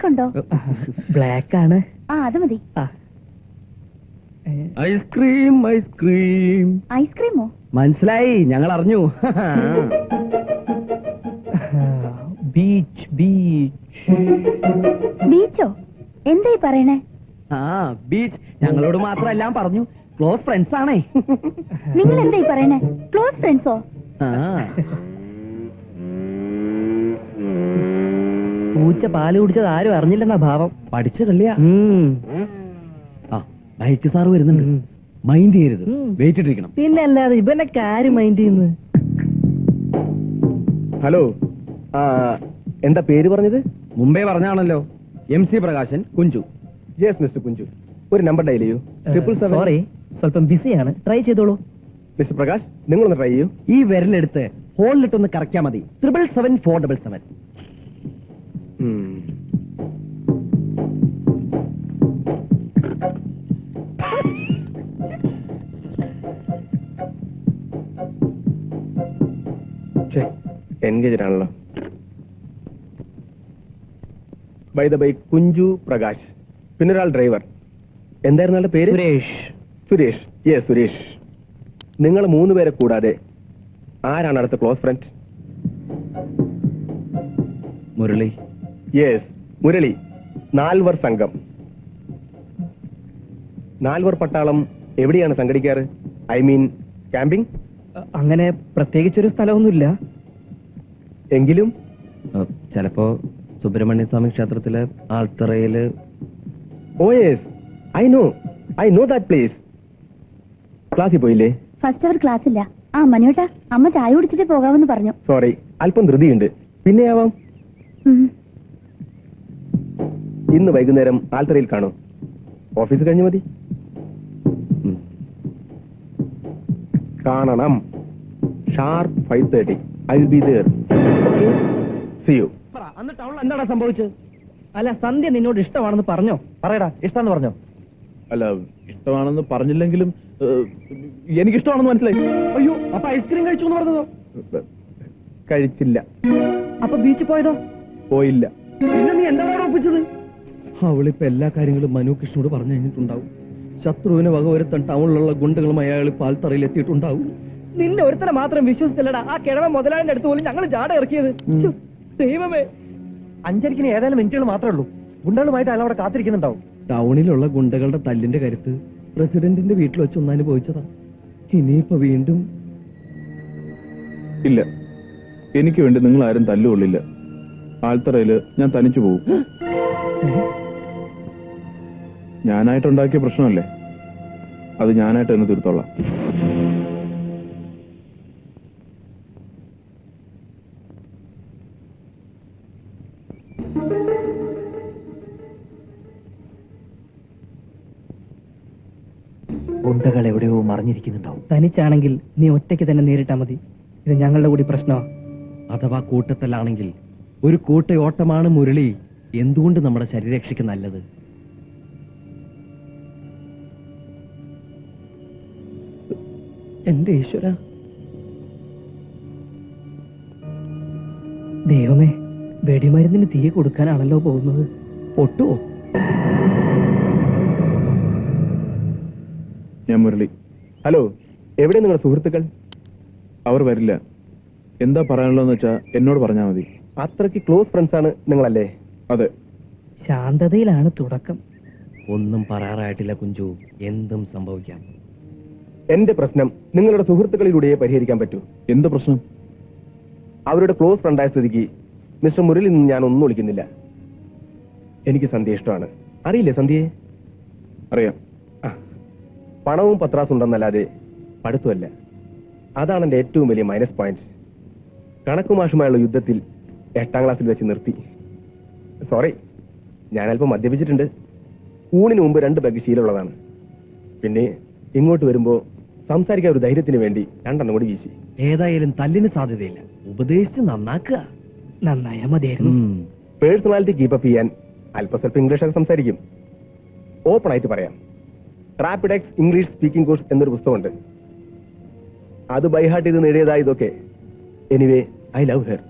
Black ഉണ്ടോ? Black ആണ്. അത് മതി. Ice cream ice cream. ഐസ്ക്രീമോ? മനസ്സിലായി, ഞങ്ങൾ അറിഞ്ഞു. Beach beach. ബീച്ചോ? എന്തായി പറയണേ? ബീച്ച് ഞങ്ങളോട് മാത്രമെല്ലാം പറഞ്ഞു. ക്ലോസ് ഫ്രണ്ട്സ് ആണേ. നിങ്ങൾ എന്തായി പറയണേ? ക്ലോസ് ഫ്രണ്ട്സോ? പൂച്ച പാല് കുടിച്ചത് ആരും അറിഞ്ഞില്ലെന്നാ ഭാവം. പഠിച്ച കള്ളിയാ. ബൈക്ക് സാറ് വരുന്നുണ്ട്, മൈൻഡ് ചെയ്യരുത്, വെയിറ്റ് ഇട്ടിരിക്കണം. പിന്നെ അല്ലാതെ ഇവനൊക്കെ ആര് മൈൻഡ് ചെയ്യുന്നു? ഹലോ, എന്താ പേര് പറഞ്ഞത്? മുമ്പേ പറഞ്ഞാണല്ലോ, MC Prakashan, Kunju. Yes mister Kunju, ഒരു നമ്പർ ഡയൽ ചെയ്യൂ. 777. സോറി, സ്വല്പം ബിസിയാണ്, ട്രൈ ചെയ്തോളൂ. മിസ്റ്റർ പ്രകാശ്, നിങ്ങളൊന്ന് ട്രൈ ചെയ്യൂ. ഈ വിരലെടുത്ത് ഹോളിലിട്ടൊന്ന് കറക്കിയാ മതി. 777-477. എൻഗേജഡ് ആണല്ലോ. By the by, Kunju Prakash, പിന്നൊരാൾ ഡ്രൈവർ. എന്തായിരുന്നു ആളുടെ പേര്? സുരേഷ്. സുരേഷ്, യെസ് സുരേഷ്. നിങ്ങൾ 3 പേരെ കൂടാതെ ആരാണ് അടുത്ത close friend? Murali. Yes Murali. 4 സംഘം. 4 പട്ടാളം എവിടെയാണ് സംഘടിക്കാറ്? I mean camping? അങ്ങനെ പ്രത്യേകിച്ചൊരു സ്ഥലമൊന്നുമില്ല. എങ്കിലും ചിലപ്പോ സുബ്രഹ്മണ്യ സ്വാമി ക്ഷേത്രത്തിലെ ആൾത്തറയില്. Oh yes, I know that place. ക്ലാസ്സിൽ പോയില്ലേ? ഫസ്റ്റ് അവർ ക്ലാസ് ഇല്ല. മനുവേട്ടാ, അമ്മ ചായ കുടിച്ചിട്ട് പോകാമെന്ന് പറഞ്ഞു. സോറി, അല്പം ധൃതിയുണ്ട്, പിന്നെയാവാം. ഇന്ന് വൈകുന്നേരം ആൽത്തറയിൽ കാണൂ. ഓഫീസ് കഴിഞ്ഞു മതി. കാണണം. Sharp 5:30. I will be there. Okay, see you. അന്ന് ടൗണിൽ എന്താണ് സംഭവിച്ചത്? അല്ല, സന്ധ്യ നിന്നോട് ഇഷ്ടമാണെന്ന് പറഞ്ഞോ? പറയടാ, ഇഷ്ടമാണെന്ന് പറഞ്ഞോ? അല്ല, ഇഷ്ടമാണെന്ന് പറഞ്ഞില്ലെങ്കിലും എനിക്ക് ഇഷ്ടമാണെന്ന് മനസ്സിലായി. അയ്യോ, അപ്പൊ ഐസ്ക്രീം കഴിച്ചു എന്ന് പറഞ്ഞതോ? കഴിച്ചില്ല. അപ്പൊ ബീച്ചിൽ പോയതോ? പോയില്ല. പിന്നെ നീ എന്താണ് ഒപ്പിച്ചത്? അവളിപ്പോ എല്ലാ കാര്യങ്ങളും മനു കൃഷ്ണനോട് പറഞ്ഞു കഴിഞ്ഞിട്ടുണ്ടാവും. ശത്രുവിന് വകവരുത്താൻ ടൗണിലുള്ള ഗുണ്ടകളും അയാൾ പാൽത്തറയിൽ എത്തിയിട്ടുണ്ടാവും. നിന്നെ ഒരുത്തനെ മാത്രം വിശ്വസിച്ചില്ലടാ, ആ കിഴവൻ മുതലാളിന്റെ അടുത്ത് പോലും ഞങ്ങൾ ജാട ഇറക്കിയത്. ദൈവമേ, 5:30 ഏതാനും മിനിറ്റുകൾ മാത്രമേ ഉള്ളൂ. ഗുണ്ടകളുമായിട്ട് അയാൾ അവിടെ കാത്തിരിക്കുന്നുണ്ടാവും. ടൗണിലുള്ള ഗുണ്ടകളുടെ തല്ലിന്റെ കരുത്ത് പ്രസിഡന്റിന്റെ വീട്ടിൽ വെച്ച് ഒന്ന് അനുഭവിച്ചതാ. ഇനിയിപ്പോ വീണ്ടും ഇല്ല, എനിക്ക് വേണ്ടി നിങ്ങൾ ആരും തല്ലുകൊള്ളില്ല. ആൽത്തറയില് ഞാൻ തനിച്ചു പോകും. ഞാനായിട്ടുണ്ടാക്കിയ പ്രശ്നമല്ലേ, അത് ഞാനായിട്ട് തന്നെ തീർത്തോളാം. ഗുണ്ടകൾ എവിടെയോ മറിഞ്ഞിരിക്കുന്നുണ്ടാവും. തനിച്ചാണെങ്കിൽ നീ ഒറ്റയ്ക്ക് തന്നെ നേരിട്ടാ മതി. ഇത് ഞങ്ങളുടെ കൂടി പ്രശ്നമാണ്. അഥവാ കൂട്ടത്തിലാണെങ്കിൽ ഒരു കൂട്ടയോട്ടമാണ് മുരളി. എന്തുകൊണ്ട് നമ്മുടെ ശരീരരക്ഷയ്ക്ക് നല്ലത്? എന്റെ ഈശ്വര, ദൈവമേ, വെടിമരുന്നിന് തീ കൊടുക്കാനാണല്ലോ പോകുന്നത്. പൊട്ടുവോ? ഞാൻ മുരളി. ഹലോ, എവിടെ നിങ്ങളുടെ സുഹൃത്തുക്കൾ? അവർ വരില്ല. എന്താ പറയാനുള്ളതെന്ന് വെച്ചാ എന്നോട് പറഞ്ഞാൽ മതി. അത്രയ്ക്ക് ക്ലോസ് ഫ്രണ്ട്സ് ആണ് നിങ്ങളല്ലേ? അതെ. ശാന്തതയിലാണ് തുടക്കം. ഒന്നും പറയാറായിട്ടില്ല കുഞ്ചു, എന്തും സംഭവിക്കാം. എന്റെ പ്രശ്നം നിങ്ങളുടെ സുഹൃത്തുക്കളിലൂടെ പരിഹരിക്കാൻ പറ്റൂ. എന്ത് പ്രശ്നം? അവരുടെ ക്ലോസ് ഫ്രണ്ടായ സ്ഥിതിക്ക് മിസ്റ്റർ മുരളിൽ നിന്ന് ഞാൻ ഒന്നും വിളിക്കുന്നില്ല. എനിക്ക് സന്ധ്യ ഇഷ്ടമാണ്. അറിയില്ലേ സന്ധ്യയെ? അറിയാം. പണവും പത്രാസും ഉണ്ടെന്നല്ലാതെ പഠിത്തമല്ല. അതാണ് എന്റെ ഏറ്റവും വലിയ മൈനസ് പോയിന്റ്. കണക്കുമാഷുമായുള്ള യുദ്ധത്തിൽ 8ാം ക്ലാസ്സിൽ വെച്ച് നിർത്തി. സോറി, ഞാൻ അല്പം മദ്യപിച്ചിട്ടുണ്ട്. ഊണിന് മുമ്പ് 2 പെഗ് ശീലമുള്ളതാണ്. പിന്നെ ഇങ്ങോട്ട് വരുമ്പോ സംസാരിക്കാൻ ഒരു ധൈര്യത്തിന് വേണ്ടി 2 കൂടി വീശി. ഏതായാലും തല്ലിന് സാധ്യതയില്ല. ഉപദേശിച്ച് നന്നാക്കുക. നന്നായ മതിയായിരുന്നു. പേഴ്സണാലിറ്റി കീപ്പപ്പ് ചെയ്യാൻ അല്പസ്വല്പം ഇംഗ്ലീഷൊക്കെ സംസാരിക്കും. ഓപ്പൺ ആയിട്ട് പറയാം. റാപ്പിഡെക്സ് ഇംഗ്ലീഷ് സ്പീക്കിംഗ് കോഴ്സ് എന്നൊരു പുസ്തകമുണ്ട്. അത് ബൈഹാർട്ട് ചെയ്ത് നേടിയതാ ഇതൊക്കെ. Anyway, I love her.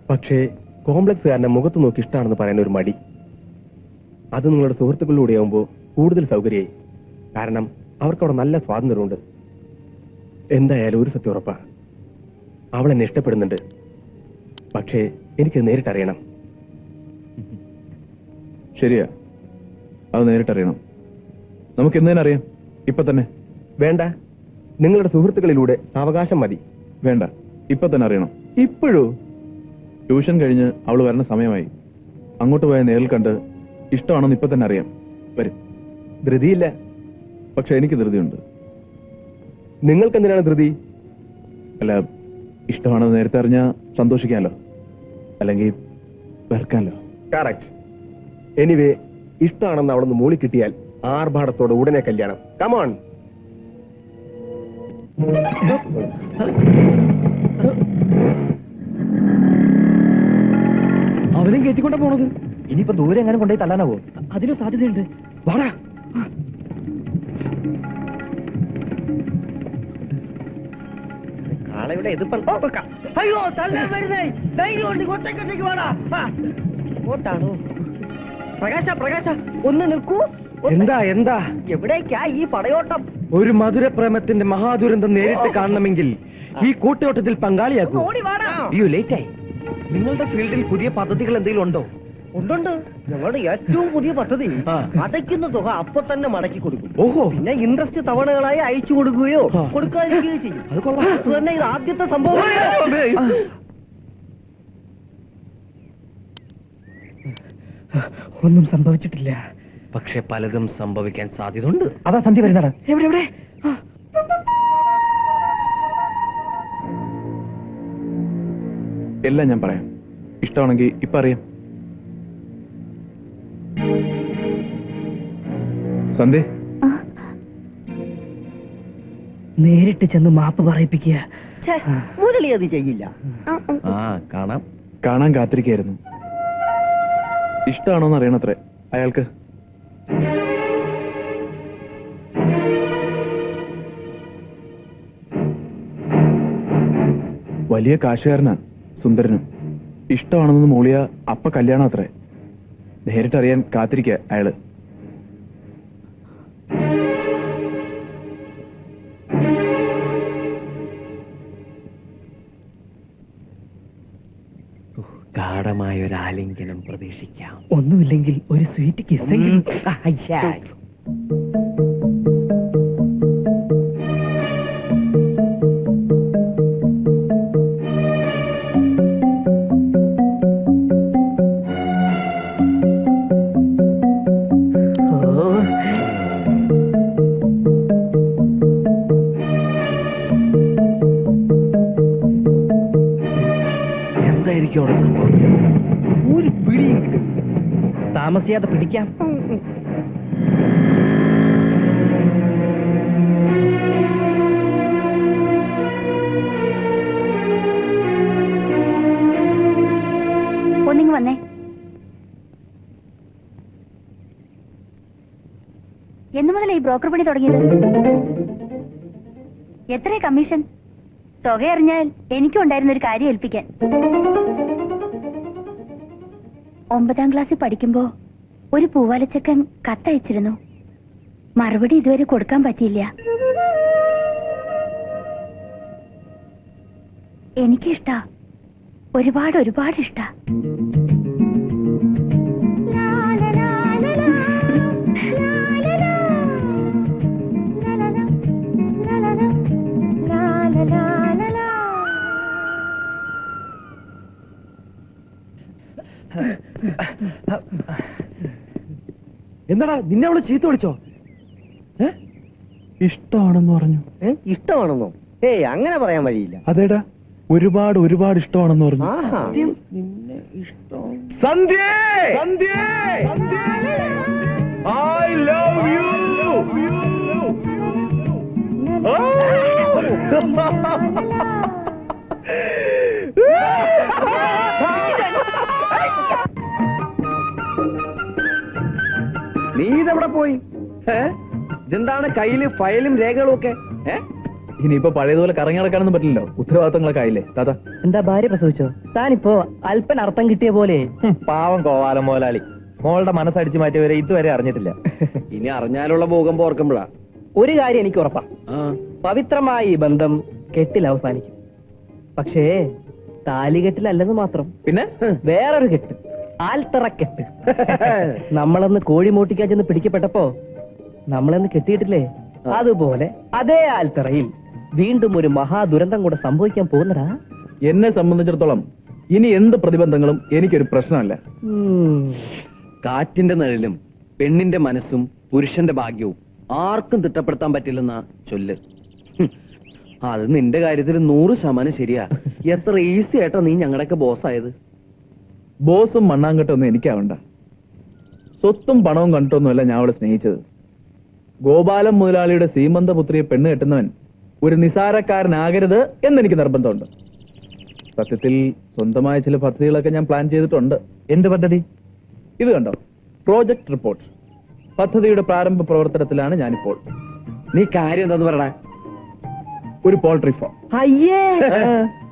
പക്ഷേ കോംപ്ലക്സ് കാരണം മുഖത്ത് നോക്കി ഇഷ്ടമാണെന്ന് പറയാൻ ഒരു മടി. അത് നിങ്ങളുടെ സുഹൃത്തുക്കളിലൂടെ ആവുമ്പോൾ കൂടുതൽ സൗകര്യമായി. കാരണം അവർക്കവിടെ നല്ല സ്വാതന്ത്ര്യമുണ്ട്. എന്തായാലും ഒരു സത്യം ഉറപ്പാ, അവൾ എന്നെ ഇഷ്ടപ്പെടുന്നുണ്ട്. പക്ഷേ എനിക്കത് നേരിട്ടറിയണം. ശരിയാ, അത് നേരിട്ടറിയണം. നമുക്ക് എന്നതിനറിയാം? ഇപ്പൊ തന്നെ വേണ്ട, നിങ്ങളുടെ സുഹൃത്തുക്കളിലൂടെ സാവകാശം മതി. വേണ്ട, ഇപ്പൊ തന്നെ അറിയണം. ഇപ്പോഴോ? ട്യൂഷൻ കഴിഞ്ഞ് അവൾ വരണ സമയമായി. അങ്ങോട്ട് പോയ നേരിൽ കണ്ട് ഇഷ്ടമാണെന്ന് ഇപ്പൊ തന്നെ അറിയാം. വരും. ധൃതിയില്ല. പക്ഷെ എനിക്ക് ധൃതിയുണ്ട്. നിങ്ങൾക്ക് എന്തിനാണ് ധൃതി? അല്ല, ഇഷ്ടമാണെന്ന് നേരത്തെ അറിഞ്ഞാൽ സന്തോഷിക്കാമല്ലോ, അല്ലെങ്കിൽ വെറുക്കാമല്ലോ. കറക്റ്റ്. എനിവേ, ഇഷ്ടമാണെന്ന് അവളൊന്ന് മൂളി കിട്ടിയാൽ ആർഭാടത്തോടെ ഉടനെ കല്യാണം. കമോൺ. അവനും കയറ്റിക്കൊണ്ടാ പോണത്. ഇനിയിപ്പോ ദൂരെ എങ്ങനെ കൊണ്ടുപോയി തല്ലാനാവോ? അതിനും സാധ്യതയുണ്ട്. വാടാ. കാളയുടെ അയ്യോ തല്ലാൻ വരുന്നേ. ധൈര്യം കൊണ്ട് കൊട്ടക്കട്ടേക്ക് വാടാ. ഓട്ടാണോ? പ്രകാശ ഒന്ന് നിൽക്കൂ. എന്താ എന്താ? എവിടേക്കാ ഈ പടയോട്ടം? ഒരു മധുരപ്രേമത്തിന്റെ മഹാദുരന്തം നേരിട്ട് കാണണമെങ്കിൽ ഈ കൂട്ടയോട്ടത്തിൽ പങ്കാളിയാക്കൂ. ഓടി വാടാ. അയ്യോ, ലേറ്റായി. നിങ്ങളുടെ ഫീൽഡിൽ പുതിയ പദ്ധതികൾ എന്തെങ്കിലും ഉണ്ടോ? ഉണ്ട്. ഞങ്ങളുടെ ഏറ്റവും പുതിയ പദ്ധതി ആ. അടയ്ക്കുന്ന തുക അപ്പൊ തന്നെ മടക്കി കൊടുക്കും. ഓഹോ, പിന്നെ ഇൻട്രസ്റ്റ് തവണകളായി അയച്ചു കൊടുക്കുകയോ ആ. കൊടുക്കാതിരിക്കുകയോ ചെയ്യും. അത് കൊള്ളാം. അത് തന്നെ ഇത് ആദ്യത്തെ സംഭവം. ഒന്നും സംഭവിച്ചിട്ടില്ല. പക്ഷെ പലതും സംഭവിക്കാൻ സാധ്യതയുണ്ട്. അതാ സന്ധി വരുന്നടാ. എവിടെ? എല്ലാം ഞാൻ പറയാം. ഇഷ്ടമാണെങ്കിൽ ഇപ്പൊ അറിയാം. സന്ധ്യ, നേരിട്ട് ചെന്ന് മാപ്പ് പറയിപ്പിക്കുക. മുരളി അത് ചെയ്യില്ല. കാണാൻ കാത്തിരിക്കായിരുന്നു. ഇഷ്ടമാണോന്ന് അറിയണത്രേ അയാൾക്ക്. വലിയ കാശുകാരനാ, സുന്ദരനും. ഇഷ്ടമാണെന്ന് മൂളിയ അപ്പ കല്യാണം അത്രേ. നേരിട്ടറിയാൻ കാത്തിരിക്കുക അയാള്. ഗാഢമായ ഒരു ആലിംഗനം പ്രതീക്ഷിക്കാം. ഒന്നുമില്ലെങ്കിൽ ഒരു സ്വീറ്റ് കിസ്സെങ്കിലും. എന്തായിരിക്കും അവിടെ സംഭവിച്ചത്? ഒരു പിടിയും കിട്ടും. താമസിയാതെ പിടിക്കാം. ഒന്നിങ്ങ് വന്നേ. എന്നു മുതലേ ഈ ബ്രോക്കർ പണി തുടങ്ങിയത്? എത്രയാ കമ്മീഷൻ? തുക അറിഞ്ഞാൽ എനിക്കും ഉണ്ടായിരുന്ന ഒരു കാര്യം ഏൽപ്പിക്കാൻ. 9ാം ക്ലാസ്സിൽ പഠിക്കുമ്പോ ഒരു പൂവാലച്ചക്കൻ കത്തയച്ചിരുന്നു. മറുപടി ഇതുവരെ കൊടുക്കാൻ പറ്റിയില്ല. എനിക്കിഷ്ടാ, ഒരുപാട് ഇഷ്ടാ. എന്താടാ, നിന്നെ അവള് ചീത്ത വിളിച്ചോ? ഇഷ്ടമാണെന്ന് പറഞ്ഞു. ഇഷ്ടമാണെന്നോ? അങ്ങനെ പറയാൻ വഴിയില്ല. അതേടാ, ഒരുപാട് ഇഷ്ടമാണെന്ന് പറഞ്ഞു. ആഹാ. സന്ധ്യ, I love you. നീ ഇതെവിടെ പോയി? ഇതെന്താണ് കയ്യില് ഫയലും രേഖകളും ഒക്കെ? ഇനിയിപ്പോ പഴയതുപോലെ കറങ്ങി നടക്കാനൊന്നും പറ്റില്ലല്ലോ. ഉത്തരവാദിത്തങ്ങളൊക്കെ ആയില്ലേ താത്ത? എന്താ ഭാര്യ പ്രസവിച്ചോ? താനിപ്പോ അല്പൻ അർത്ഥം കിട്ടിയ പോലെ. പാവം കോവാലം മോലാളി. മോളുടെ മനസ്സടിച്ചു മാറ്റിയവരെ ഇതുവരെ അറിഞ്ഞിട്ടില്ല. ഇനി അറിഞ്ഞാലുള്ള ഭൂകമ്പം ഓർക്കുമ്പോഴാ. ഒരു കാര്യം എനിക്ക് ഉറപ്പാ, പവിത്രമായ ഈ ബന്ധം കെട്ടിൽ അവസാനിക്കും. പക്ഷേ താലികെട്ടിലല്ലെന്ന് മാത്രം. പിന്നെ വേറൊരു കെട്ട്, ആൽത്തറക്കെട്ട്. നമ്മളന്ന് കോഴി മോട്ടിക്കാൻ ചെന്ന് പിടിക്കപ്പെട്ടപ്പോ നമ്മളന്ന് കെട്ടിയിട്ടില്ലേ, അതുപോലെ അതേ ആൽത്തറയിൽ വീണ്ടും ഒരു മഹാദുരന്തം കൂടെ സംഭവിക്കാൻ പോകുന്നടാ. എന്നെ സംബന്ധിച്ചിടത്തോളം ഇനി എന്ത് പ്രതിബന്ധങ്ങളും എനിക്കൊരു പ്രശ്നമല്ല. കാറ്റിന്റെ നിഴലും പെണ്ണിന്റെ മനസ്സും പുരുഷന്റെ ഭാഗ്യവും ആർക്കും തിട്ടപ്പെടുത്താൻ പറ്റില്ലെന്നാ ചൊല്ല്. അത് നിന്റെ കാര്യത്തിൽ 100% ശരിയാ. എത്ര ഈസി ആയിട്ടാ നീ ഞങ്ങളുടെയൊക്കെ ബോസായത്. ബോസും മണ്ണാങ്കട്ടൊന്നും എനിക്കാവണ്ട. സ്വത്തും പണവും കണ്ടിട്ടൊന്നുമല്ല ഞാൻ അവളെ സ്നേഹിച്ചത്. ഗോപാലൻ മുതലാളിയുടെ സീമന്തപുത്രിയെ പെണ്ണ് കെട്ടുന്നവൻ ഒരു നിസാരക്കാരനാകരുത് എന്നെനിക്ക് നിർബന്ധമുണ്ട്. സത്യത്തിൽ സ്വന്തമായ ചില പദ്ധതികളൊക്കെ ഞാൻ പ്ലാൻ ചെയ്തിട്ടുണ്ട്. എന്ത് പദ്ധതി? ഇത് കണ്ടോ, പ്രോജക്ട് റിപ്പോർട്ട്. പദ്ധതിയുടെ പ്രാരംഭ പ്രവർത്തനത്തിലാണ് ഞാനിപ്പോൾ. നീ കാര്യം എന്താന്ന് പറയണ? ഒരു പോൾട്രി ഫാം. അയ്യേ,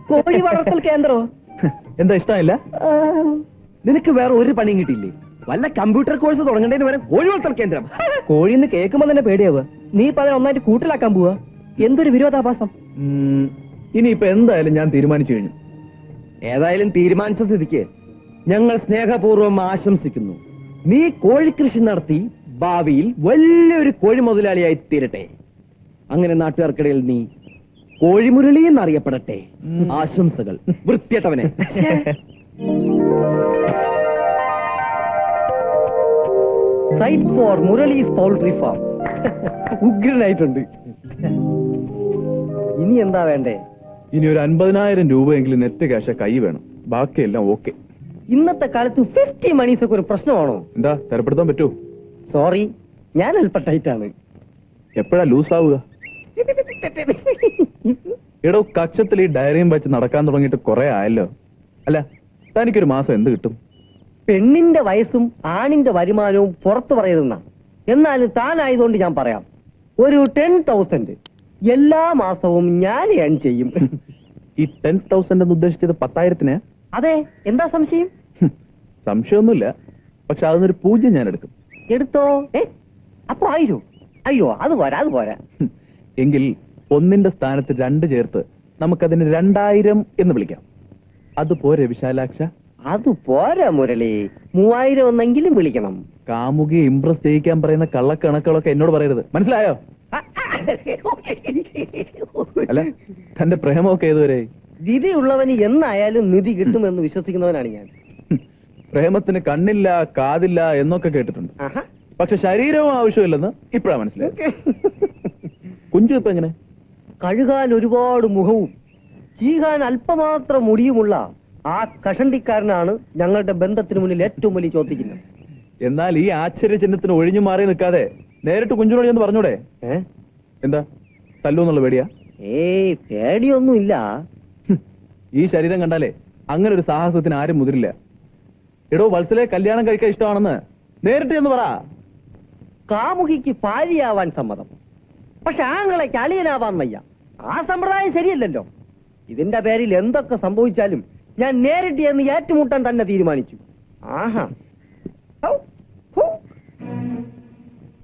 കോഴി വളർത്തൽ കേന്ദ്രോ? എന്താ ഇഷ്ടമില്ല? നിനക്ക് വേറെ ഒരു പണിയും കിട്ടിയില്ലേ? വല്ല കമ്പ്യൂട്ടർ കോഴ്സ് തുടങ്ങേണ്ടതിന് വരെ കോഴി വളർത്തൽ കേന്ദ്രം. കോഴിന്ന് കേൾക്കുമ്പോ തന്നെ പേടിയാവുക. നീ ഇപ്പൊ അതിനെ ഒന്നായിട്ട് കൂട്ടിലാക്കാൻ പോവാ. എന്തൊരു വിരോധാഭാസം. ഇനിയിപ്പോ എന്തായാലും ഞാൻ തീരുമാനിച്ചു കഴിഞ്ഞു. ഏതായാലും തീരുമാനിച്ച സ്ഥിതിക്ക് ഞങ്ങൾ സ്നേഹപൂർവ്വം ആശംസിക്കുന്നു. നീ കോഴിക്കൃഷി നടത്തി ഭാവിയിൽ വലിയൊരു കോഴി മുതലാളിയായി തീരട്ടെ. അങ്ങനെ നാട്ടുകാർക്കിടയിൽ നീ കോഴിമുരളി എന്നറിയപ്പെടട്ടെ. ആശംസകൾ. വൃത്തിയട്ടവനെ. Site for Murali's poultry farm. ഉഗ്രനായിട്ടുണ്ട്. ഇനി എന്താ വേണ്ടേ? ഇനി ഒരു 50,000 രൂപയെങ്കിലും നെറ്റ് ക്യാഷ് കൈ വേണം. ബാക്കിയെല്ലാം ഓക്കെ. ഇന്നത്തെ കാലത്ത് 50 മണീസ് ഒക്കെ ഒരു പ്രശ്നമാണോ? എന്താ തരപ്പെടുത്താൻ പറ്റുമോ? സോറി, ഞാൻ അല്പം ടൈറ്റാണ്. എപ്പോഴാ ലൂസ് ആവുക? എടോ, കക്ഷത്തിൽ ഈ ഡയറിയും വെച്ച് നടക്കാൻ തുടങ്ങിയിട്ട് കുറെ ആയല്ലോ. അല്ല, തനിക്കൊരു മാസം എന്ത് കിട്ടും? പെണ്ണിന്റെ വയസ്സും ആണിന്റെ വരുമാനവും പുറത്തു പറയുന്ന, എന്നാലും താനായതുകൊണ്ട് ഞാൻ പറയാം, ഒരു 10,000 എല്ലാ മാസവും ഞാൻ ഏൺ ചെയ്യും. ഈ 10,000 എന്ന് ഉദ്ദേശിച്ചത് 10,000-ന്? അതെ, എന്താ സംശയം? സംശയമൊന്നുമില്ല. പക്ഷെ അതിനൊരു 0 ഞാൻ എടുക്കും. എടുത്തോ. അപ്പൊ 1000? അയ്യോ, അത് പോരാ, അത് പോരാ. എങ്കിൽ 1ന്റെ സ്ഥാനത്ത് 2 ചേർത്ത് നമുക്കതിന് 2000 എന്ന് വിളിക്കാം. അതുപോരെ വിശാലാക്ഷ? അത് പോരാ മുരളി, 3000 ഒന്നെങ്കിലും വിളിക്കണം. കാമുകിയെ ഇംപ്രസ് ചെയ്യിക്കാൻ പറയുന്ന കള്ളക്കണക്കുകളൊക്കെ എന്നോട് പറയരുത്, മനസ്സിലായോ? അല്ല, തന്റെ പ്രേമമൊക്കെ ഏതുവരെ? വിധിയുള്ളവന് എന്നായാലും നിധി കിട്ടുമെന്ന് വിശ്വസിക്കുന്നവനാണ് ഞാൻ. പ്രേമത്തിന് കണ്ണില്ല കാതില്ല എന്നൊക്കെ കേട്ടിട്ടുണ്ട്. പക്ഷെ ശരീരവും ആവശ്യമില്ലെന്ന് ഇപ്പഴാ മനസ്സിലായി. കുഞ്ചു ഇപ്പൊ എങ്ങനെ? കഴുകാൻ ഒരുപാട് മുഖവും ചീകാൻ അല്പമാത്രം മുടിയുമുള്ള ആ കഷണ്ടിക്കാരനാണ് ഞങ്ങളുടെ ബന്ധത്തിന് മുന്നിൽ ഏറ്റവും വലിയ ചോദിക്കുന്നത്. എന്നാൽ ഈ ആശ്ചര്യ ചിഹ്നത്തിന് ഒഴിഞ്ഞു മാറി നിൽക്കാതെ നേരിട്ട് കുഞ്ചുനോട് എന്ന് പറഞ്ഞൂടെ? എന്താ തല്ലൂന്നുള്ള പേടിയാ? ഏയ്, പേടിയൊന്നുമില്ല. ഈ ശരീരം കണ്ടാലേ അങ്ങനെ ഒരു സാഹസത്തിന് ആരും മുതിരില്ല. എടോ, വത്സലെ കല്യാണം കഴിക്കാൻ ഇഷ്ടമാണെന്ന് നേരിട്ട് എന്ന് പറ. കാമുകിക്ക് ഭാര്യയാവാൻ സമ്മതം, പക്ഷെ ആങ്ങളേക്ക് അളിയനാവാൻ വയ്യ. ആ സമ്പ്രദായം ശരിയല്ലല്ലോ. ഇതിന്റെ പേരിൽ എന്തൊക്കെ സംഭവിച്ചാലും ഞാൻ നേരിട്ട് എന്ന് ഏറ്റുമുട്ടാൻ തന്നെ തീരുമാനിച്ചു. ആഹാ,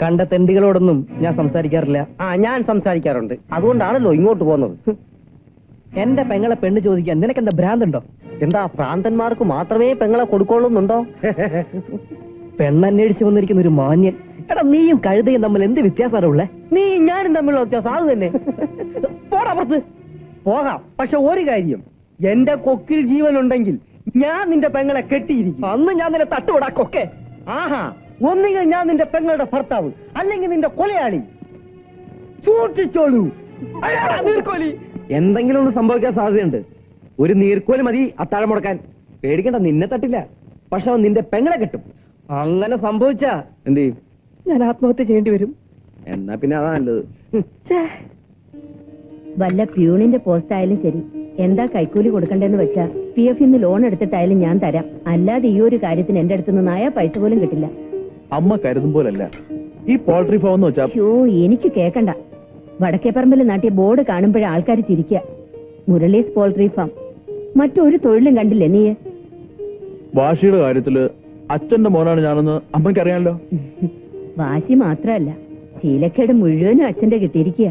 കണ്ട തെണ്ടികളോടൊന്നും ഞാൻ സംസാരിക്കാറില്ല. ഞാൻ സംസാരിക്കാറുണ്ട്. അതുകൊണ്ടാണല്ലോ ഇങ്ങോട്ട് പോകുന്നത്. എന്റെ പെങ്ങളെ പെണ്ണ് ചോദിക്കാൻ നിനക്കെന്താ ഭ്രാന്തുണ്ടോ? എന്താ, ഭ്രാന്തന്മാർക്ക് മാത്രമേ പെങ്ങളെ കൊടുക്കോളുന്നുണ്ടോ? പെണ്ണന്വേഷിച്ച് വന്നിരിക്കുന്ന ഒരു മാന്യൻ. എടാ, നീയും കഴുതയും തമ്മിൽ എന്ത് വ്യത്യാസമാണ് ഉള്ളേ? നീ ഞാനും തമ്മിലുള്ള വ്യത്യാസം അത് തന്നെ. പോടാപ്പുറത്ത്. പോകാം, പക്ഷെ ഒരു കാര്യം, എന്റെ കൊക്കിൽ ജീവനുണ്ടെങ്കിൽ ഞാൻ നിന്റെ പെങ്ങളെ കെട്ടിയിരിക്കും. അന്ന് ഞാൻ നിന്നെ തട്ടുവിടാ കൊക്കെ. ആഹാ, ഒന്നുകിൽ ഞാൻ നിന്റെ പെങ്ങളുടെ ഭർത്താവ്, അല്ലെങ്കിൽ നിന്റെ കൊലയാളി. സൂക്ഷിച്ചോളൂ. നീർക്കോലി. എന്തെങ്കിലും ഒന്ന് സംഭവിക്കാൻ സാധ്യതയുണ്ട്. ഒരു നീർക്കോലി മതി അത്താഴം മുടക്കാൻ. പേടിക്കണ്ട, നിന്നെ തട്ടില്ല. പക്ഷെ അവൻ നിന്റെ പെങ്ങളെ കെട്ടും. അങ്ങനെ സംഭവിച്ചാ എന്ത് ചെയ്യും? ഞാൻ ആത്മഹത്യ ചെയ്യേണ്ടി വരും. എന്നാ പിന്നെ അതാ നല്ലത്. വല്ല പ്യൂണിന്റെ പോസ്റ്റ് ആയാലും ശരി, എന്താ കൈക്കൂലി കൊടുക്കണ്ടെന്ന് വെച്ചാ PF ലോൺ എടുത്തിട്ടായാലും ഞാൻ തരാം. അല്ലാതെ ഈ ഒരു കാര്യത്തിന് എന്റെ അടുത്തുനിന്ന് നായ പൈസ പോലും കിട്ടില്ല. അമ്മ കരുതും പോലല്ല ഈ പോൾട്രി ഫാം എന്ന് വെച്ചാ. എനിക്ക് കേക്കണ്ട. വടക്കേപ്പറമ്പിൽ നാട്ടിയ ബോർഡ് കാണുമ്പോഴേ ആൾക്കാർ ചിരിക്കുക. Murali's poultry farm. മറ്റൊരു തൊഴിലും കണ്ടില്ലേ നീ? വാശിയുടെ കാര്യത്തില് അച്ഛന്റെ മോനാണ് ഞാനെന്ന് അമ്മയ്ക്ക് അറിയാമല്ലോ. വാശി മാത്രമല്ല, ശീലക്കേട് മുഴുവനും അച്ഛന്റെ കിട്ടിയിരിക്കുക.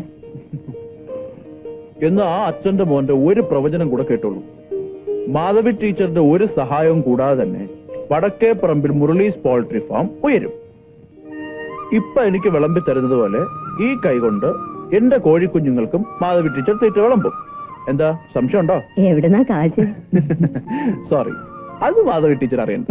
എന്ന് ആ അച്ഛന്റെ മോന്റെ ഒരു പ്രവചനം കൂടെ കേട്ടോളൂ. മാധവി ടീച്ചറുടെ ഒരു സഹായവും കൂടാതെ തന്നെ വടക്കേ പറമ്പിൽ മുരളീസ് പോൾട്രി ഫാം ഉയരും. ഇപ്പൊ എനിക്ക് വിളമ്പി തരുന്നത് പോലെ ഈ കൈകൊണ്ട് എന്റെ കോഴിക്കുഞ്ഞുങ്ങൾക്കും മാധവി ടീച്ചർ തീറ്റ വിളമ്പും. എന്താ സംശയം ഉണ്ടോ? എവിടുന്നാ കാശ്? സോറി, അത് മാധവി ടീച്ചർ അറിയണ്ട.